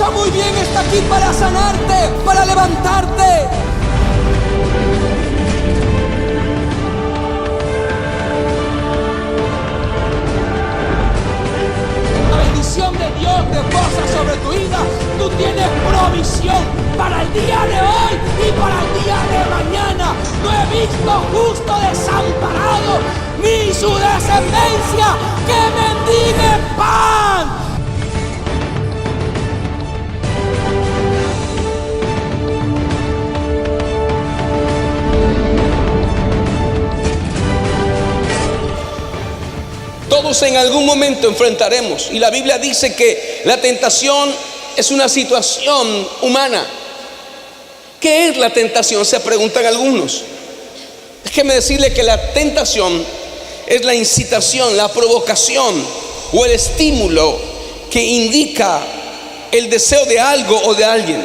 escucha muy bien, está aquí para sanarte, para levantarte. La bendición de Dios reposa sobre tu vida. Tú tienes provisión para el día de hoy y para el día de mañana. No he visto justo desamparado, ni su descendencia que mendigue pan. Todos en algún momento enfrentaremos, y la Biblia dice que la tentación es una situación humana. ¿Qué es la tentación?, se preguntan algunos. Déjeme decirle que la tentación es la incitación, la provocación o el estímulo que indica el deseo de algo o de alguien.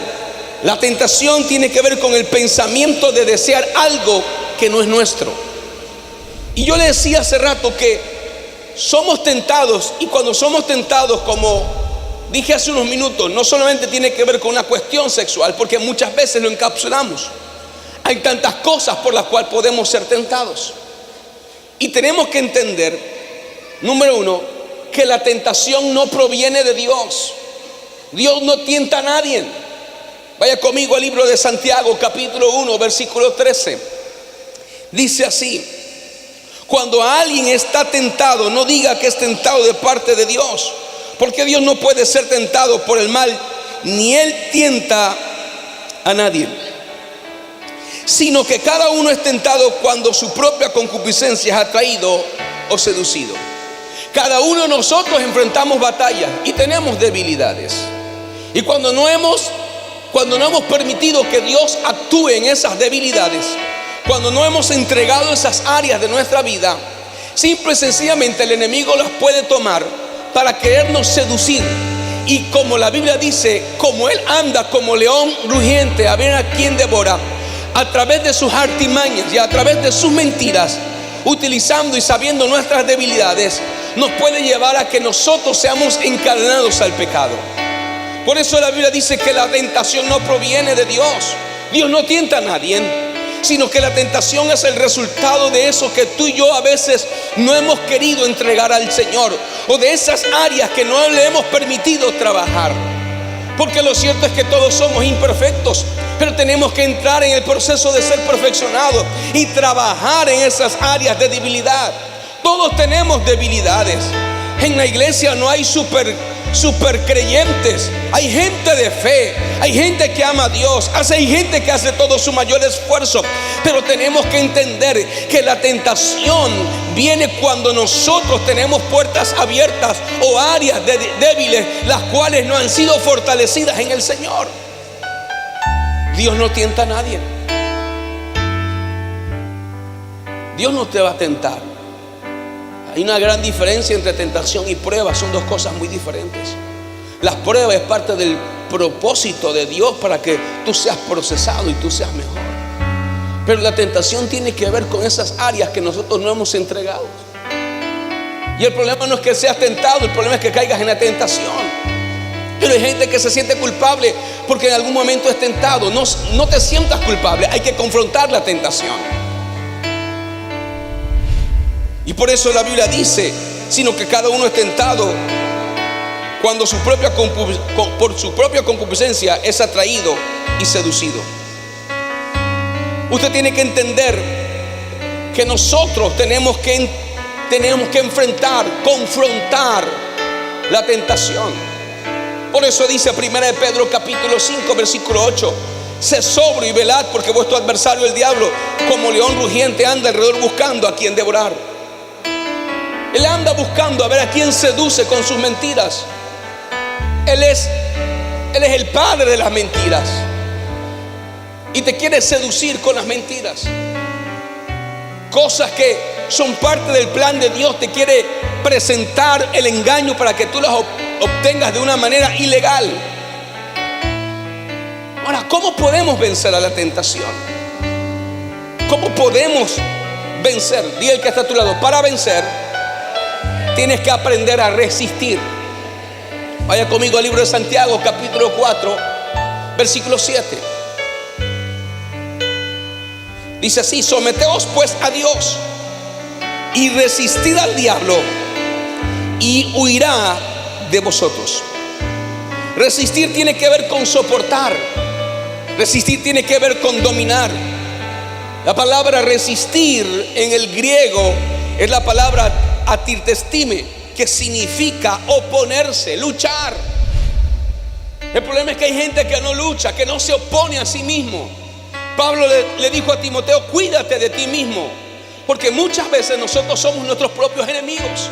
La tentación tiene que ver con el pensamiento de desear algo que no es nuestro. Y yo le decía hace rato que somos tentados, y cuando somos tentados, como dije hace unos minutos, no solamente tiene que ver con una cuestión sexual, porque muchas veces lo encapsulamos. Hay tantas cosas por las cuales podemos ser tentados. Y tenemos que entender, número uno, que la tentación no proviene de Dios. Dios no tienta a nadie. Vaya conmigo al libro de Santiago, capítulo 1, versículo 13. Dice así: cuando alguien está tentado, no diga que es tentado de parte de Dios, porque Dios no puede ser tentado por el mal, ni Él tienta a nadie, sino que cada uno es tentado cuando su propia concupiscencia es atraído o seducido. Cada uno de nosotros enfrentamos batallas y tenemos debilidades, y cuando no hemos permitido que Dios actúe en esas debilidades, cuando no hemos entregado esas áreas de nuestra vida, simple y sencillamente el enemigo las puede tomar para querernos seducir. Y como la Biblia dice, como él anda como león rugiente a ver a quien devora, a través de sus artimañas y a través de sus mentiras, utilizando y sabiendo nuestras debilidades, nos puede llevar a que nosotros seamos encadenados al pecado. Por eso la Biblia dice que la tentación no proviene de Dios. Dios no tienta a nadie, sino que la tentación es el resultado de eso que tú y yo a veces no hemos querido entregar al Señor, o de esas áreas que no le hemos permitido trabajar. Porque lo cierto es que todos somos imperfectos, pero tenemos que entrar en el proceso de ser perfeccionados y trabajar en esas áreas de debilidad. Todos tenemos debilidades. En la iglesia no hay super creyentes, hay gente de fe, hay gente que ama a Dios, hay gente que hace todo su mayor esfuerzo, pero tenemos que entender que la tentación viene cuando nosotros tenemos puertas abiertas o áreas débiles, las cuales no han sido fortalecidas en el Señor. Dios no tienta a nadie. Dios no te va a tentar. Hay una gran diferencia entre tentación y prueba. Son dos cosas muy diferentes. Las pruebas es parte del propósito de Dios para que tú seas procesado y tú seas mejor. Pero la tentación tiene que ver con esas áreas que nosotros no hemos entregado. Y el problema no es que seas tentado, el problema es que caigas en la tentación. Pero hay gente que se siente culpable porque en algún momento es tentado. No te sientas culpable, hay que confrontar la tentación. Y por eso la Biblia dice, sino que cada uno es tentado cuando por su propia concupiscencia es atraído y seducido. Usted tiene que entender que nosotros tenemos que enfrentar, confrontar la tentación. Por eso dice 1 Pedro capítulo 5 versículo 8: sed sobrio y velad, porque vuestro adversario el diablo, como león rugiente, anda alrededor buscando a quien devorar. Él anda buscando a ver a quién seduce con sus mentiras. Él es el padre de las mentiras y te quiere seducir con las mentiras. Cosas que son parte del plan de Dios. Te quiere presentar el engaño para que tú las obtengas de una manera ilegal. Ahora, ¿cómo podemos vencer a la tentación? ¿Cómo podemos vencer? Dile al que está a tu lado: para vencer tienes que aprender a resistir. Vaya conmigo al libro de Santiago, capítulo 4, versículo 7. Dice así: someteos pues a Dios y resistid al diablo y huirá de vosotros. Resistir tiene que ver con soportar. Resistir tiene que ver con dominar. La palabra resistir en el griego es la palabra atirtestime, que significa oponerse, luchar. El problema es que hay gente que no lucha, que no se opone a sí mismo. Pablo le dijo a Timoteo: cuídate de ti mismo, porque muchas veces nosotros somos nuestros propios enemigos,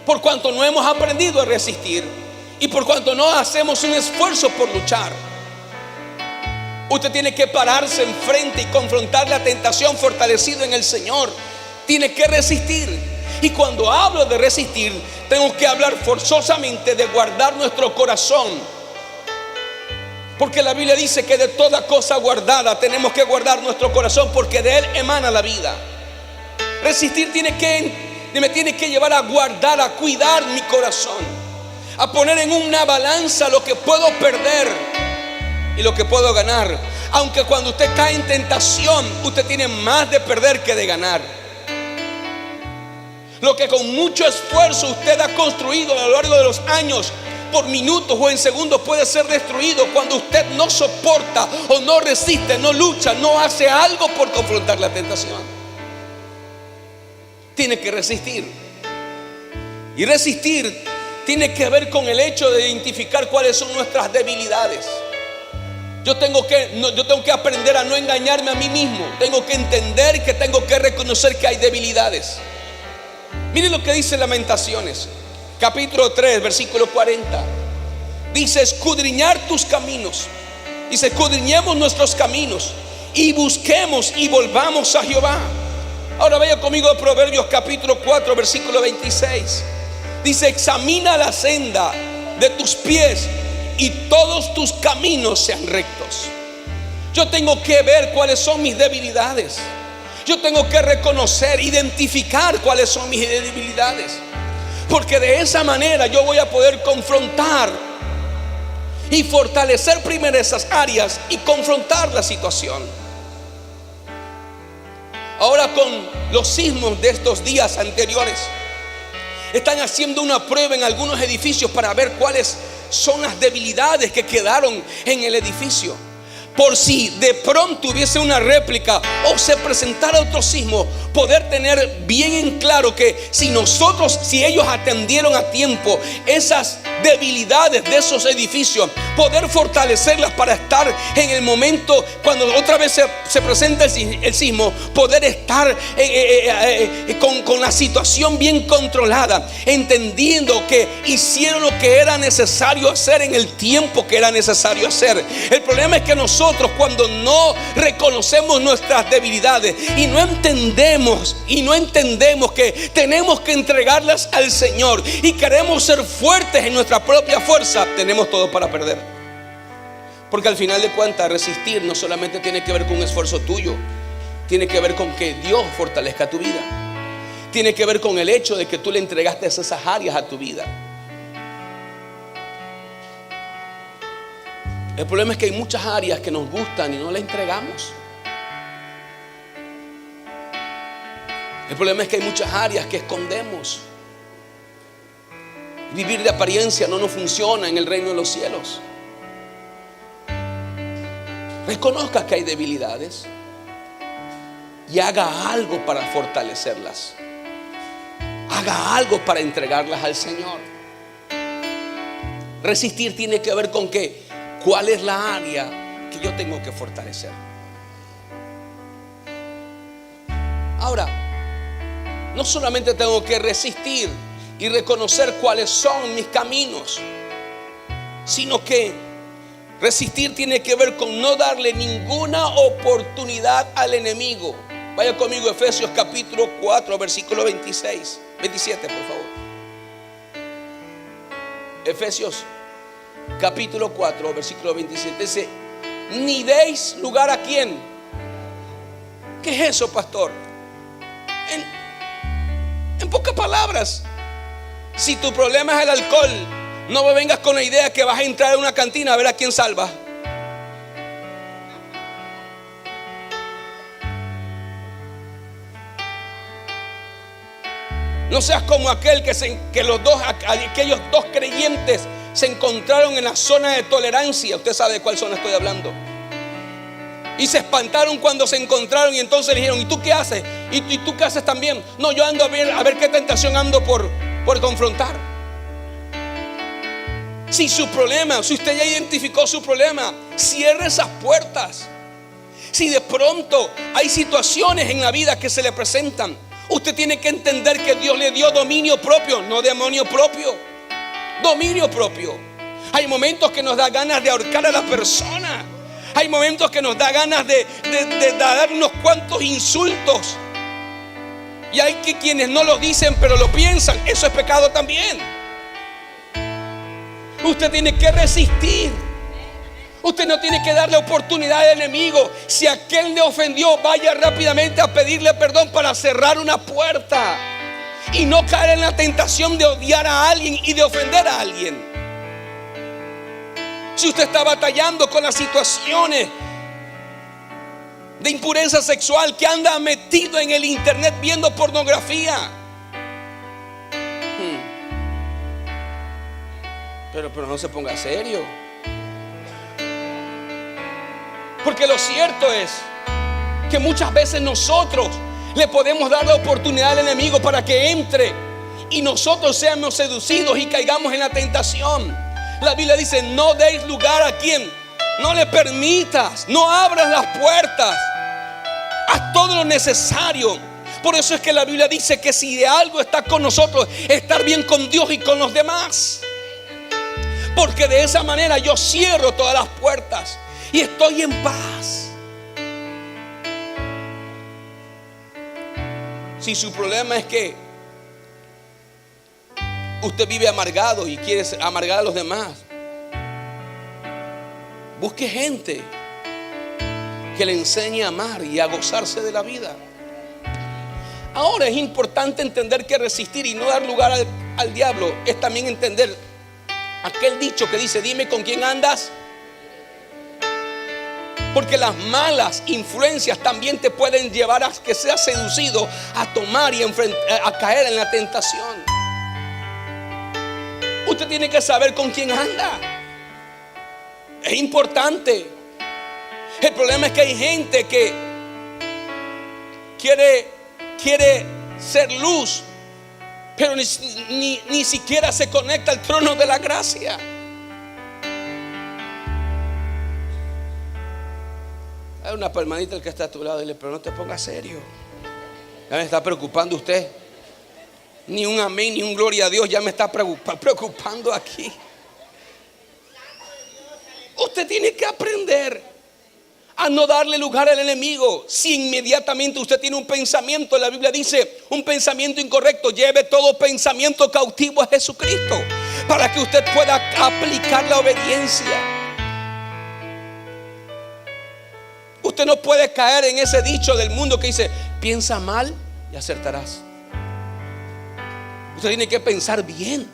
por cuanto no hemos aprendido a resistir y por cuanto no hacemos un esfuerzo por luchar. Usted tiene que pararse enfrente y confrontar la tentación fortalecido en el Señor. Tiene que resistir. Y cuando hablo de resistir, tengo que hablar forzosamente de guardar nuestro corazón, porque la Biblia dice que de toda cosa guardada tenemos que guardar nuestro corazón, porque de él emana la vida. Resistir me tiene que llevar a guardar, a cuidar mi corazón, a poner en una balanza lo que puedo perder y lo que puedo ganar. Aunque cuando usted cae en tentación, usted tiene más de perder que de ganar. Lo que con mucho esfuerzo usted ha construido a lo largo de los años, por minutos o en segundos, puede ser destruido cuando usted no soporta o no resiste, no lucha, no hace algo por confrontar la tentación. Tiene que resistir. Y resistir tiene que ver con el hecho de identificar cuáles son nuestras debilidades. Yo tengo que aprender a no engañarme a mí mismo. Tengo que entender que tengo que reconocer que hay debilidades. Miren lo que dice Lamentaciones, capítulo 3, versículo 40. Dice: escudriñar tus caminos. Dice: escudriñemos nuestros caminos y busquemos y volvamos a Jehová. Ahora vaya conmigo a Proverbios capítulo 4, versículo 26. Dice: examina la senda de tus pies y todos tus caminos sean rectos. Yo tengo que ver cuáles son mis debilidades. Yo tengo que reconocer, identificar cuáles son mis debilidades, porque de esa manera yo voy a poder confrontar y fortalecer primero esas áreas y confrontar la situación. Ahora, con los sismos de estos días anteriores, están haciendo una prueba en algunos edificios para ver cuáles son las debilidades que quedaron en el edificio, por si de pronto hubiese una réplica o se presentara otro sismo, poder tener bien en claro que si ellos atendieron a tiempo esas debilidades de esos edificios, poder fortalecerlas para estar en el momento cuando otra vez se presenta el sismo, poder estar con la situación bien controlada, entendiendo que hicieron lo que era necesario hacer en el tiempo que era necesario hacer. El problema es que nosotros, cuando no reconocemos nuestras debilidades y no entendemos que tenemos que entregarlas al Señor y queremos ser fuertes en nuestra propia fuerza, tenemos todo para perder. Porque al final de cuentas, resistir no solamente tiene que ver con un esfuerzo tuyo, tiene que ver con que Dios fortalezca tu vida, tiene que ver con el hecho de que tú le entregaste esas áreas a tu vida. El problema es que hay muchas áreas que nos gustan y no las entregamos. El problema es que hay muchas áreas que escondemos. Vivir de apariencia no nos funciona en el reino de los cielos. Reconozca que hay debilidades y haga algo para fortalecerlas. Haga algo para entregarlas al Señor. Resistir tiene que ver con que ¿cuál es la área que yo tengo que fortalecer? Ahora, no solamente tengo que resistir y reconocer cuáles son mis caminos, sino que resistir tiene que ver con no darle ninguna oportunidad al enemigo. Vaya conmigo a Efesios capítulo 4, versículo 27, por favor. Efesios capítulo 4, versículo 27 dice: ni deis lugar a quién. ¿Qué es eso, pastor? En pocas palabras, si tu problema es el alcohol, No me vengas con la idea que vas a entrar a una cantina a ver a quién salva. No seas como aquel aquellos dos creyentes se encontraron en la zona de tolerancia. Usted sabe de cuál zona estoy hablando. Y se espantaron cuando se encontraron, y entonces le dijeron: ¿y tú qué haces? ¿Y tú qué haces también? No, yo ando a ver qué tentación ando por confrontar. Si su problema, si usted ya identificó su problema, cierre esas puertas. Si de pronto hay situaciones en la vida que se le presentan, usted tiene que entender que Dios le dio dominio propio, no demonio propio. Dominio propio. Hay momentos que nos da ganas de ahorcar a la persona. Hay momentos que nos da ganas de dar unos cuantos insultos. Y hay quienes no lo dicen pero lo piensan. Eso es pecado también. Usted tiene que resistir. Usted no tiene que darle oportunidad al enemigo. Si aquel le ofendió, vaya rápidamente a pedirle perdón para cerrar una puerta y no caer en la tentación de odiar a alguien y de ofender a alguien. Si usted está batallando con las situaciones de impureza sexual, que anda metido en el internet viendo pornografía, pero no se ponga serio. Porque lo cierto es que muchas veces nosotros le podemos dar la oportunidad al enemigo para que entre y nosotros seamos seducidos y caigamos en la tentación. La Biblia dice: no deis lugar a quien, no le permitas, no abras las puertas, haz todo lo necesario. Por eso es que la Biblia dice que si de algo está con nosotros, estar bien con Dios y con los demás. Porque de esa manera yo cierro todas las puertas y estoy en paz. Si su problema es que usted vive amargado y quiere amargar a los demás, busque gente que le enseñe a amar y a gozarse de la vida. Ahora es importante entender que resistir y no dar lugar al diablo es también entender aquel dicho que dice: dime con quién andas. Porque las malas influencias también te pueden llevar a que seas seducido a tomar y a caer en la tentación. Usted tiene que saber con quién anda. Es importante. El problema es que hay gente que quiere ser luz, pero ni siquiera se conecta al trono de la gracia. Hay una hermanita que está a tu lado y dile: pero no te pongas serio. Ya me está preocupando usted. Ni un amén, ni un gloria a Dios ya me está preocupando aquí. Usted tiene que aprender a no darle lugar al enemigo. Si inmediatamente usted tiene un pensamiento, la Biblia dice, un pensamiento incorrecto, lleve todo pensamiento cautivo a Jesucristo, para que usted pueda aplicar la obediencia. Usted no puede caer en ese dicho del mundo que dice: piensa mal y acertarás. Usted tiene que pensar bien.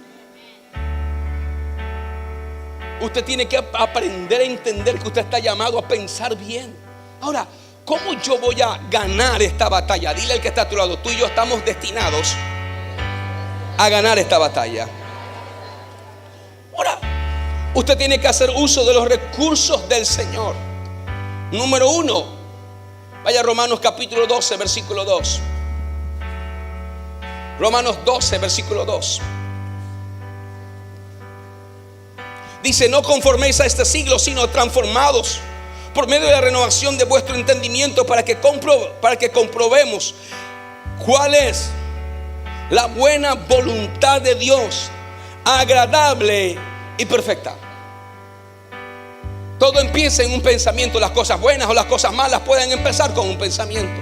Usted tiene que aprender a entender que usted está llamado a pensar bien. Ahora, ¿cómo yo voy a ganar esta batalla? Dile al que está a tu lado: tú y yo estamos destinados a ganar esta batalla. Ahora, usted tiene que hacer uso de los recursos del Señor. Número 1, vaya a Romanos capítulo 12, versículo 2. Romanos 12, versículo 2. Dice: no conforméis a este siglo, sino transformados por medio de la renovación de vuestro entendimiento, para que comprobemos cuál es la buena voluntad de Dios, agradable y perfecta. Todo empieza en un pensamiento. Las cosas buenas o las cosas malas pueden empezar con un pensamiento.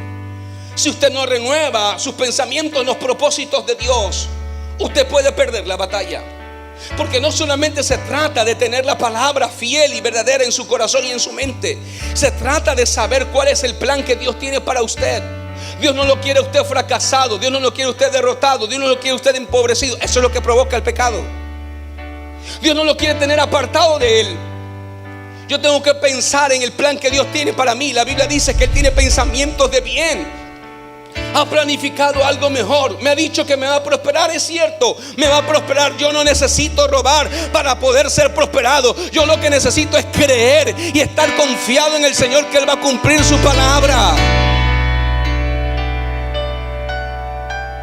Si usted no renueva sus pensamientos en los propósitos de Dios, usted puede perder la batalla. Porque no solamente se trata de tener la palabra fiel y verdadera en su corazón y en su mente. Se trata de saber cuál es el plan que Dios tiene para usted. Dios no lo quiere usted fracasado. Dios no lo quiere usted derrotado. Dios no lo quiere usted empobrecido. Eso es lo que provoca el pecado. Dios no lo quiere tener apartado de Él. Yo tengo que pensar en el plan que Dios tiene para mí. La Biblia dice que Él tiene pensamientos de bien. Ha planificado algo mejor. Me ha dicho que me va a prosperar, es cierto, me va a prosperar. Yo no necesito robar para poder ser prosperado. Yo lo que necesito es creer y estar confiado en el Señor, que Él va a cumplir su palabra.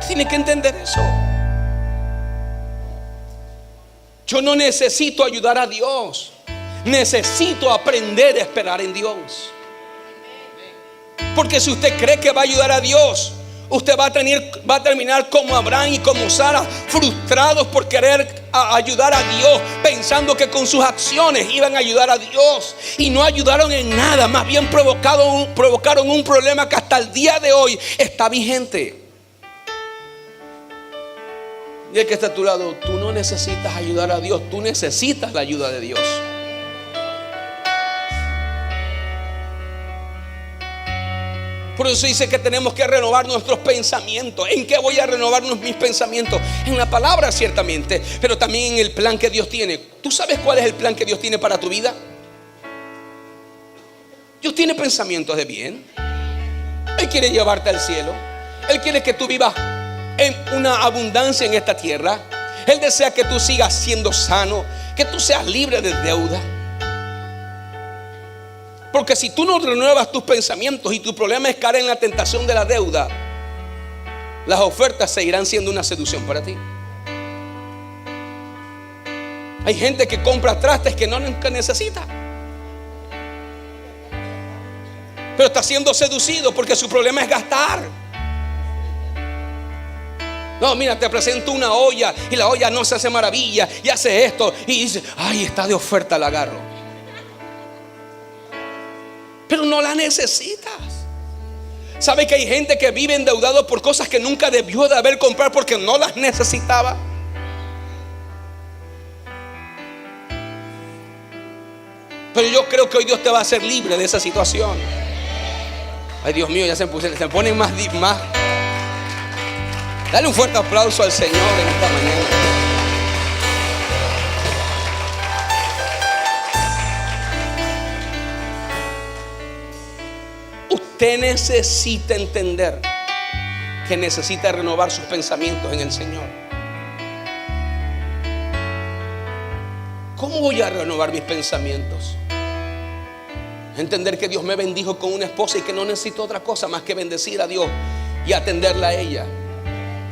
Tiene que entender eso. Yo no necesito ayudar a Dios. Necesito aprender a esperar en Dios. Porque si usted cree que va a ayudar a Dios, usted va a terminar como Abraham y como Sara, frustrados por querer ayudar a Dios, pensando que con sus acciones iban a ayudar a Dios, y no ayudaron en nada. Más bien provocaron un problema que hasta el día de hoy está vigente. Y el que está a tu lado, tú no necesitas ayudar a Dios, tú necesitas la ayuda de Dios. Por eso dice que tenemos que renovar nuestros pensamientos. ¿En qué voy a renovar mis pensamientos? En la palabra, ciertamente, pero también en el plan que Dios tiene. ¿Tú sabes cuál es el plan que Dios tiene para tu vida? Dios tiene pensamientos de bien. Él quiere llevarte al cielo. Él quiere que tú vivas en una abundancia en esta tierra. Él desea que tú sigas siendo sano, que tú seas libre de deuda. Porque si tú no renuevas tus pensamientos y tu problema es caer en la tentación de la deuda, las ofertas seguirán siendo una seducción para ti. Hay gente que compra trastes que no necesita, pero está siendo seducido porque su problema es gastar. No, mira, te presento una olla y la olla no se hace maravilla y hace esto y dice, ay, está de oferta, la agarro. Pero no la necesitas. ¿Sabe que hay gente que vive endeudado por cosas que nunca debió de haber comprado porque no las necesitaba? Pero yo creo que hoy Dios te va a hacer libre de esa situación. Ay, Dios mío, ya se ponen más. Dale un fuerte aplauso al Señor en esta mañana. Usted necesita entender que necesita renovar sus pensamientos en el Señor. ¿Cómo voy a renovar mis pensamientos? Entender que Dios me bendijo con una esposa y que no necesito otra cosa más que bendecir a Dios y atenderla a ella.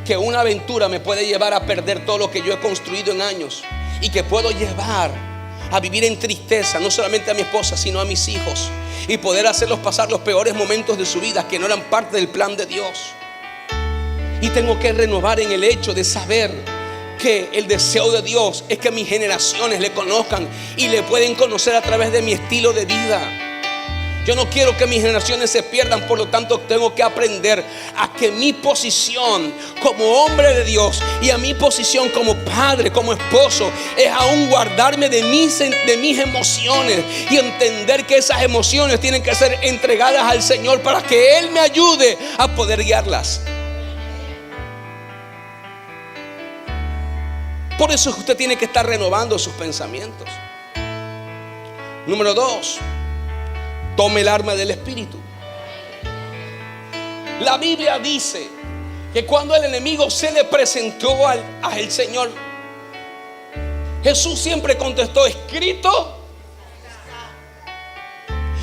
Que una aventura me puede llevar a perder todo lo que yo he construido en años, y que puedo llevar a vivir en tristeza no solamente a mi esposa, sino a mis hijos, y poder hacerlos pasar los peores momentos de su vida que no eran parte del plan de Dios. Y tengo que renovar en el hecho de saber que el deseo de Dios es que mis generaciones le conozcan y le pueden conocer a través de mi estilo de vida. Yo no quiero que mis generaciones se pierdan, por lo tanto tengo que aprender a que mi posición como hombre de Dios y a mi posición como padre, como esposo, es aún guardarme de mis emociones y entender que esas emociones tienen que ser entregadas al Señor para que Él me ayude a poder guiarlas. Por eso es que usted tiene que estar renovando sus pensamientos. Número 2. Tome el arma del Espíritu. La Biblia dice que cuando el enemigo se le presentó al Señor, Jesús siempre contestó: escrito.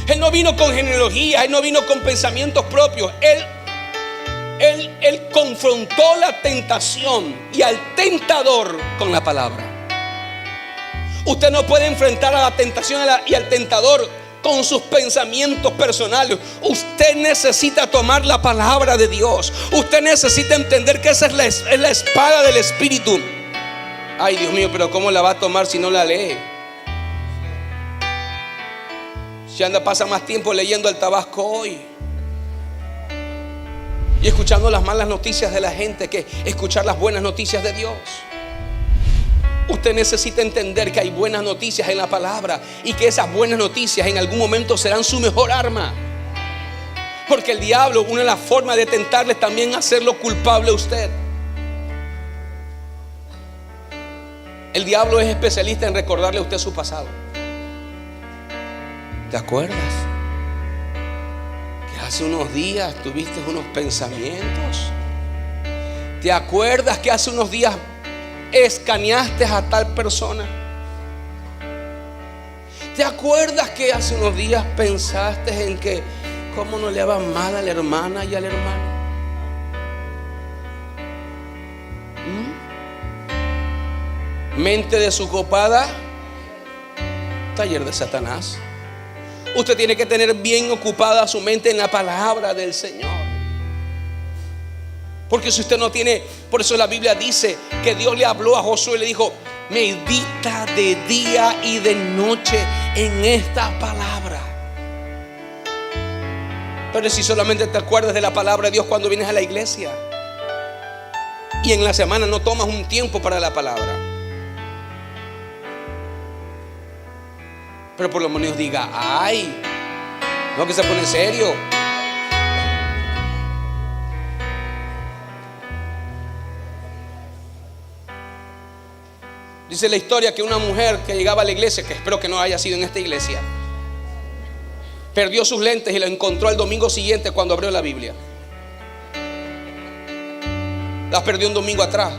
Él no vino con genealogía, Él no vino con pensamientos propios. Él confrontó la tentación y al tentador con la palabra. Usted no puede enfrentar a la tentación y al tentador con sus pensamientos personales. Usted necesita tomar la palabra de Dios. Usted necesita entender que esa es la espada del Espíritu. Ay, Dios mío, pero ¿cómo la va a tomar si no la lee? Si pasa más tiempo leyendo el Tabasco hoy y escuchando las malas noticias de la gente que escuchar las buenas noticias de Dios. Usted necesita entender que hay buenas noticias en la palabra y que esas buenas noticias en algún momento serán su mejor arma. Porque el diablo, una de las formas de tentarle también hacerlo culpable a usted. El diablo es especialista en recordarle a usted su pasado. ¿Te acuerdas que hace unos días tuviste unos pensamientos? ¿Te acuerdas que hace unos días escaneaste a tal persona? ¿Te acuerdas que hace unos días pensaste en que cómo no le va mal a la hermana y al hermano? Mente desocupada, taller de Satanás. Usted tiene que tener bien ocupada su mente en la palabra del Señor. Porque si usted no tiene, por eso la Biblia dice que Dios le habló a Josué y le dijo: medita de día y de noche en esta palabra. Pero si solamente te acuerdas de la palabra de Dios cuando vienes a la iglesia, y en la semana no tomas un tiempo para la palabra, pero por lo menos diga: ay, no, que se pone serio. Dice la historia que una mujer que llegaba a la iglesia, que espero que no haya sido en esta iglesia, perdió sus lentes y lo encontró el domingo siguiente cuando abrió la Biblia. Las perdió un domingo atrás.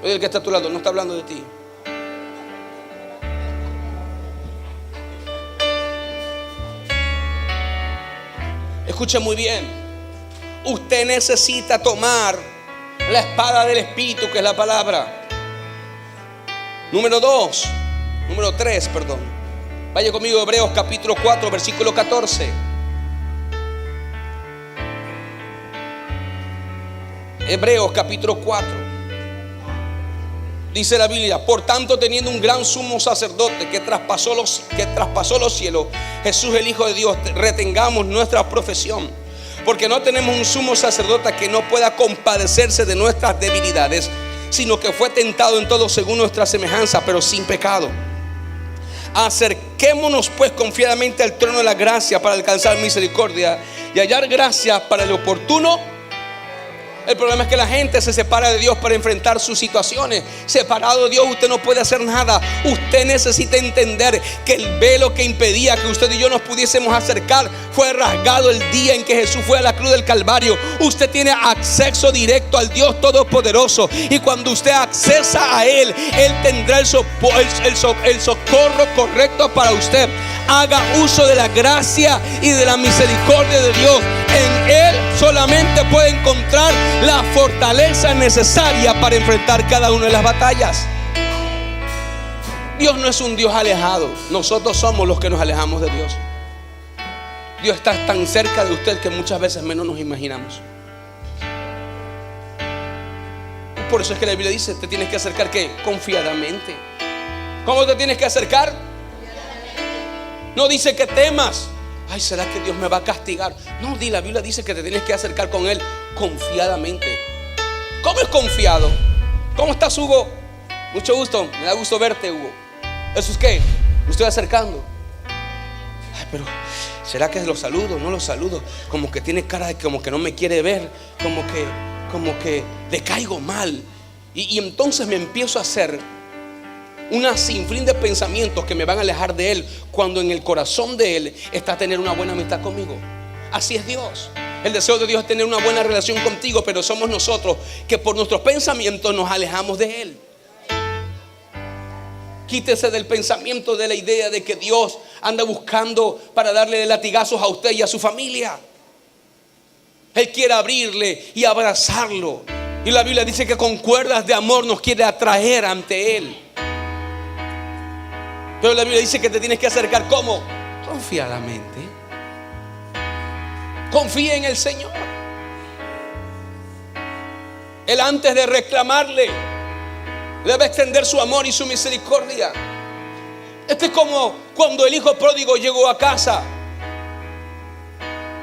Oye, el que está a tu lado no está hablando de ti. Escuche muy bien. Usted necesita tomar la espada del Espíritu, que es la palabra. Número 3. Vaya conmigo a Hebreos capítulo 4, versículo 14. Hebreos capítulo 4. Dice la Biblia: por tanto, teniendo un gran sumo sacerdote que traspasó los cielos, Jesús el Hijo de Dios, retengamos nuestra profesión. Porque no tenemos un sumo sacerdote que no pueda compadecerse de nuestras debilidades, sino que fue tentado en todo según nuestra semejanza, pero sin pecado. Acerquémonos pues confiadamente al trono de la gracia para alcanzar misericordia y hallar gracia para el oportuno. El problema es que la gente se separa de Dios para enfrentar sus situaciones. Separado de Dios usted no puede hacer nada. Usted necesita entender que el velo que impedía que usted y yo nos pudiésemos acercar fue rasgado el día en que Jesús fue a la cruz del Calvario. Usted tiene acceso directo al Dios Todopoderoso, y cuando usted accesa a Él, Él tendrá el socorro correcto para usted. Haga uso de la gracia y de la misericordia de Dios. En Él solamente puede encontrar la fortaleza necesaria para enfrentar cada una de las batallas. Dios no es un Dios alejado. Nosotros somos los que nos alejamos de Dios. Dios está tan cerca de usted que muchas veces menos nos imaginamos. Por eso es que la Biblia dice: te tienes que acercar, ¿qué? Confiadamente. ¿Cómo te tienes que acercar? No dice que temas. Ay, ¿será que Dios me va a castigar? No, la Biblia dice que te tienes que acercar con Él confiadamente. ¿Cómo es confiado? ¿Cómo estás, Hugo? Mucho gusto, me da gusto verte, Hugo. ¿Eso es qué? Me estoy acercando. Ay, pero ¿será que lo saludo? No lo saludo. Como que tiene cara de como que no me quiere ver. Como que le caigo mal. Y entonces me empiezo a hacer una sinfín de pensamientos que me van a alejar de Él, cuando en el corazón de Él está tener una buena amistad conmigo. Así es Dios. El deseo de Dios es tener una buena relación contigo, pero somos nosotros que por nuestros pensamientos nos alejamos de Él. Quítese del pensamiento de la idea de que Dios anda buscando para darle latigazos a usted y a su familia. Él quiere abrirle y abrazarlo, y la Biblia dice que con cuerdas de amor nos quiere atraer ante Él. Pero la Biblia dice que te tienes que acercar, ¿cómo? Confiadamente. Confía en el Señor. Él, antes de reclamarle, le va a extender su amor y su misericordia. Este es como cuando el hijo pródigo llegó a casa.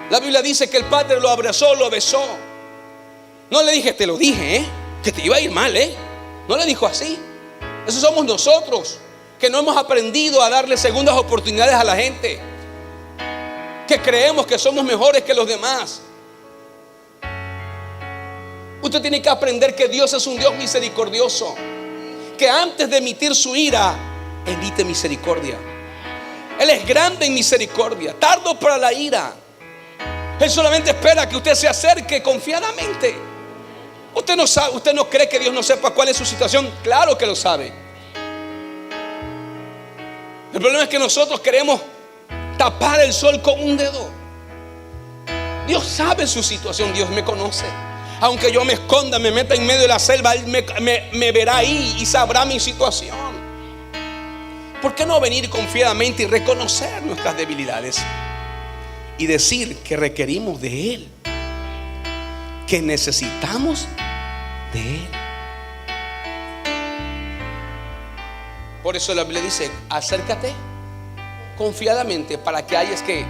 La Biblia dice que el padre lo abrazó, lo besó. No le dije: te lo dije, que te iba a ir mal, No le dijo así. Esos somos nosotros, que no hemos aprendido a darle segundas oportunidades a la gente, que creemos que somos mejores que los demás. Usted tiene que aprender que Dios es un Dios misericordioso, que antes de emitir su ira, emite misericordia. Él es grande en misericordia, tardo para la ira. Él solamente espera que usted se acerque confiadamente. Usted no sabe, usted no cree que Dios no sepa cuál es su situación. Claro que lo sabe. El problema es que nosotros queremos tapar el sol con un dedo. Dios sabe su situación, Dios me conoce. Aunque yo me esconda, me meta en medio de la selva, Él me verá ahí y sabrá mi situación. ¿Por qué no venir confiadamente y reconocer nuestras debilidades? Y decir que requerimos de Él, que necesitamos de Él. Por eso la Biblia dice: acércate confiadamente para que hayas que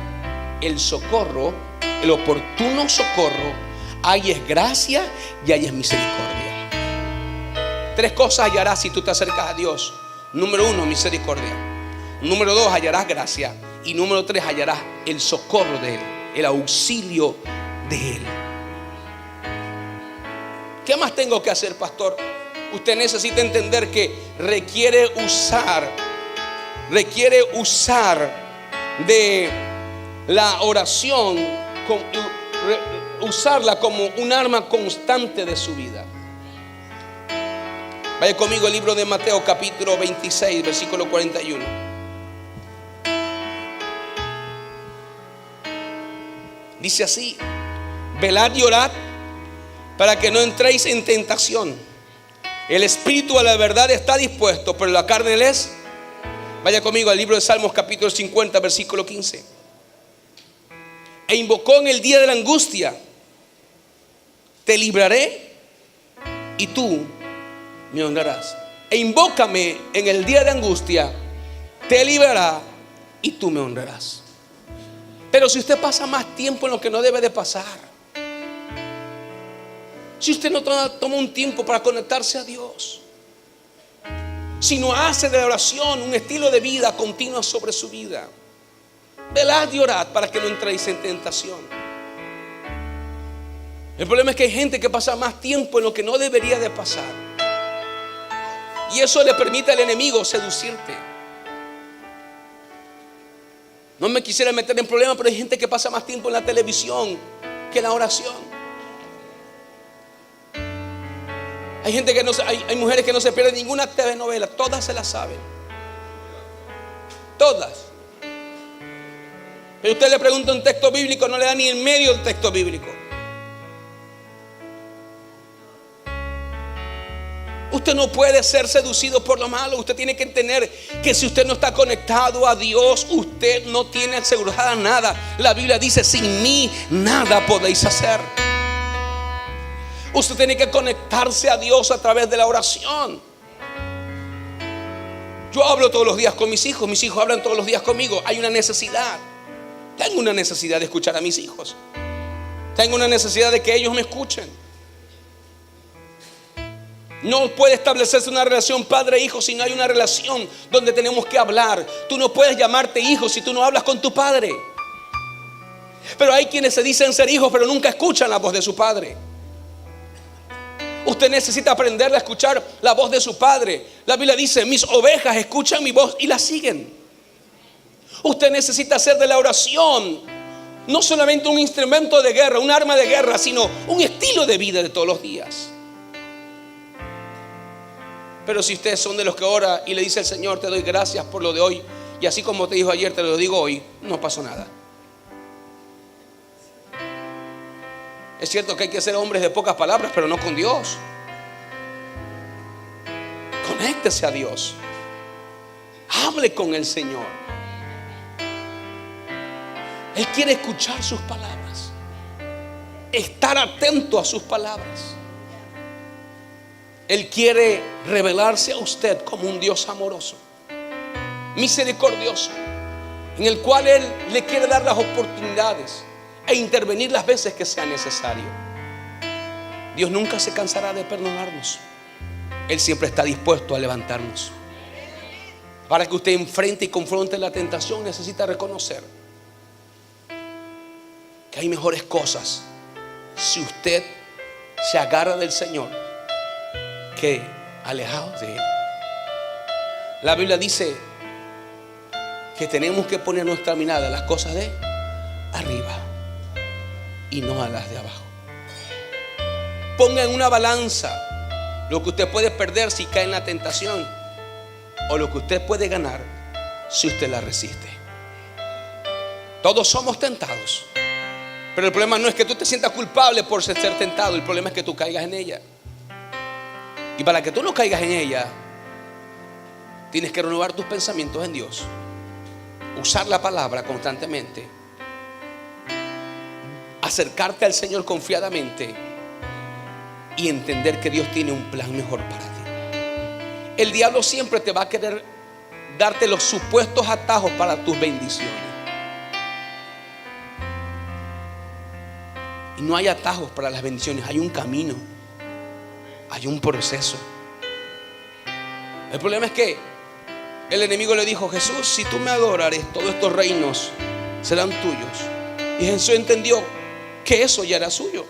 el socorro, el oportuno socorro, hayas gracia y hayas misericordia. 3 cosas hallarás si tú te acercas a Dios. Número 1, misericordia. Número 2, hallarás gracia. Y número 3, hallarás el socorro de Él, el auxilio de Él. ¿Qué más tengo que hacer, pastor? Usted necesita entender que requiere usar de la oración, usarla como un arma constante de su vida. Vaya conmigo al libro de Mateo capítulo 26, versículo 41. Dice así: velad y orad para que no entréis en tentación. El espíritu a la verdad está dispuesto, pero la carne es. Vaya conmigo al libro de Salmos capítulo 50, versículo 15. E invocó en el día de la angustia: te libraré y tú me honrarás. E invócame en el día de angustia, te librará y tú me honrarás. Pero si usted pasa más tiempo en lo que no debe de pasar, si usted no toma un tiempo para conectarse a Dios, si no hace de la oración un estilo de vida continua sobre su vida, velad y orad para que no entréis en tentación. El problema es que hay gente que pasa más tiempo en lo que no debería de pasar, y eso le permite al enemigo seducirte. No me quisiera meter en problemas, pero hay gente que pasa más tiempo en la televisión que en la oración. Hay gente que hay mujeres que no se pierden ninguna telenovela, todas se las saben. Todas. Pero usted le pregunta un texto bíblico, no le da ni el medio del texto bíblico. Usted no puede ser seducido por lo malo. Usted tiene que entender que si usted no está conectado a Dios, usted no tiene asegurada nada. La Biblia dice: sin mí nada podéis hacer. Usted tiene que conectarse a Dios a través de la oración. Yo hablo todos los días con mis hijos hablan todos los días conmigo. Hay una necesidad. Tengo una necesidad de escuchar a mis hijos. Tengo una necesidad de que ellos me escuchen. No puede establecerse una relación padre-hijo si no hay una relación donde tenemos que hablar. Tú no puedes llamarte hijo si tú no hablas con tu padre. Pero hay quienes se dicen ser hijos pero nunca escuchan la voz de su padre. Usted necesita aprender a escuchar la voz de su padre. La Biblia dice: mis ovejas escuchan mi voz y la siguen. Usted necesita hacer de la oración no solamente un instrumento de guerra, un arma de guerra, sino un estilo de vida de todos los días. Pero si ustedes son de los que ora y le dice al Señor: te doy gracias por lo de hoy, y así como te dijo ayer, te lo digo hoy, no pasó nada. Es cierto que hay que ser hombres de pocas palabras, pero no con Dios. Conéctese a Dios. Hable con el Señor. Él quiere escuchar sus palabras, estar atento a sus palabras. Él quiere revelarse a usted como un Dios amoroso, misericordioso, en el cual Él le quiere dar las oportunidades e intervenir las veces que sea necesario. Dios nunca se cansará de perdonarnos. Él siempre está dispuesto a levantarnos. Para que usted enfrente y confronte la tentación, necesita reconocer que hay mejores cosas si usted se agarra del Señor que alejados de Él. La Biblia dice que tenemos que poner nuestra mirada en las cosas de arriba y no a las de abajo. Ponga en una balanza lo que usted puede perder si cae en la tentación, o lo que usted puede ganar si usted la resiste. Todos somos tentados, pero el problema no es que tú te sientas culpable por ser tentado. El problema es que tú caigas en ella. Y para que tú no caigas en ella, tienes que renovar tus pensamientos en Dios, usar la palabra constantemente, acercarte al Señor confiadamente y entender que Dios tiene un plan mejor para ti. El diablo siempre te va a querer darte los supuestos atajos para tus bendiciones. Y no hay atajos para las bendiciones, hay un camino, hay un proceso. El problema es que el enemigo le dijo: Jesús, si tú me adorares, todos estos reinos serán tuyos. Y Jesús entendió que eso ya era suyo,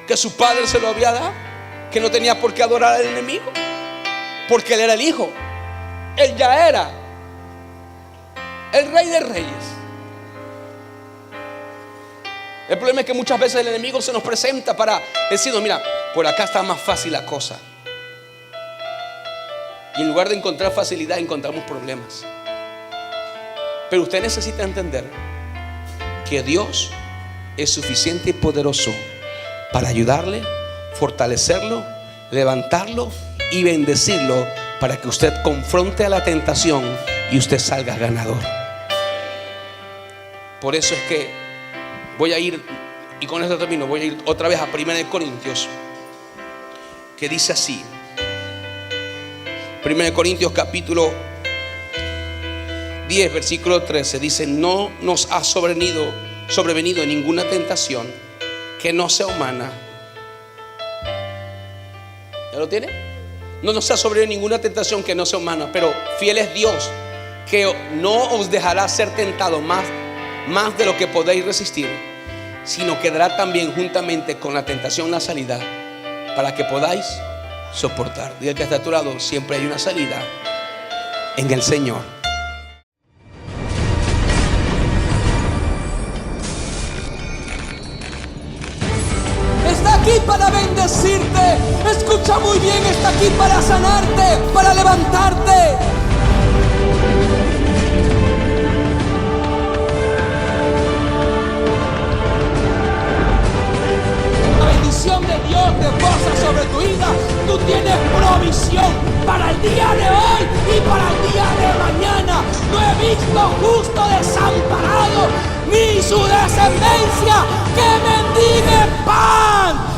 que su padre se lo había dado, que no tenía por qué adorar al enemigo, porque él era el hijo. Él ya era el rey de reyes. El problema es que muchas veces el enemigo se nos presenta para decirnos: mira, por acá está más fácil la cosa. Y en lugar de encontrar facilidad, encontramos problemas. Pero usted necesita entender que Dios es suficiente y poderoso para ayudarle, fortalecerlo, levantarlo y bendecirlo, para que usted confronte a la tentación y usted salga ganador. Por eso es que voy a ir, y con esto termino, voy a ir otra vez a 1 Corintios, que dice así. 1 Corintios capítulo 10 versículo 13 dice: no nos ha sobrevenido ninguna tentación que no sea humana. ¿Ya lo tiene? No nos ha sobrevenido ninguna tentación que no sea humana, pero fiel es Dios, que no os dejará ser tentado más de lo que podéis resistir, sino que dará también juntamente con la tentación la salida, para que podáis soportar. Diga que está a tu lado: siempre hay una salida en el Señor. Está aquí para bendecirte. Escucha muy bien, está aquí para sanarte, para levantarte. De Dios reposa sobre tu vida. Tú tienes provisión para el día de hoy y para el día de mañana. No he visto justo desamparado, ni su descendencia que mendigue pan.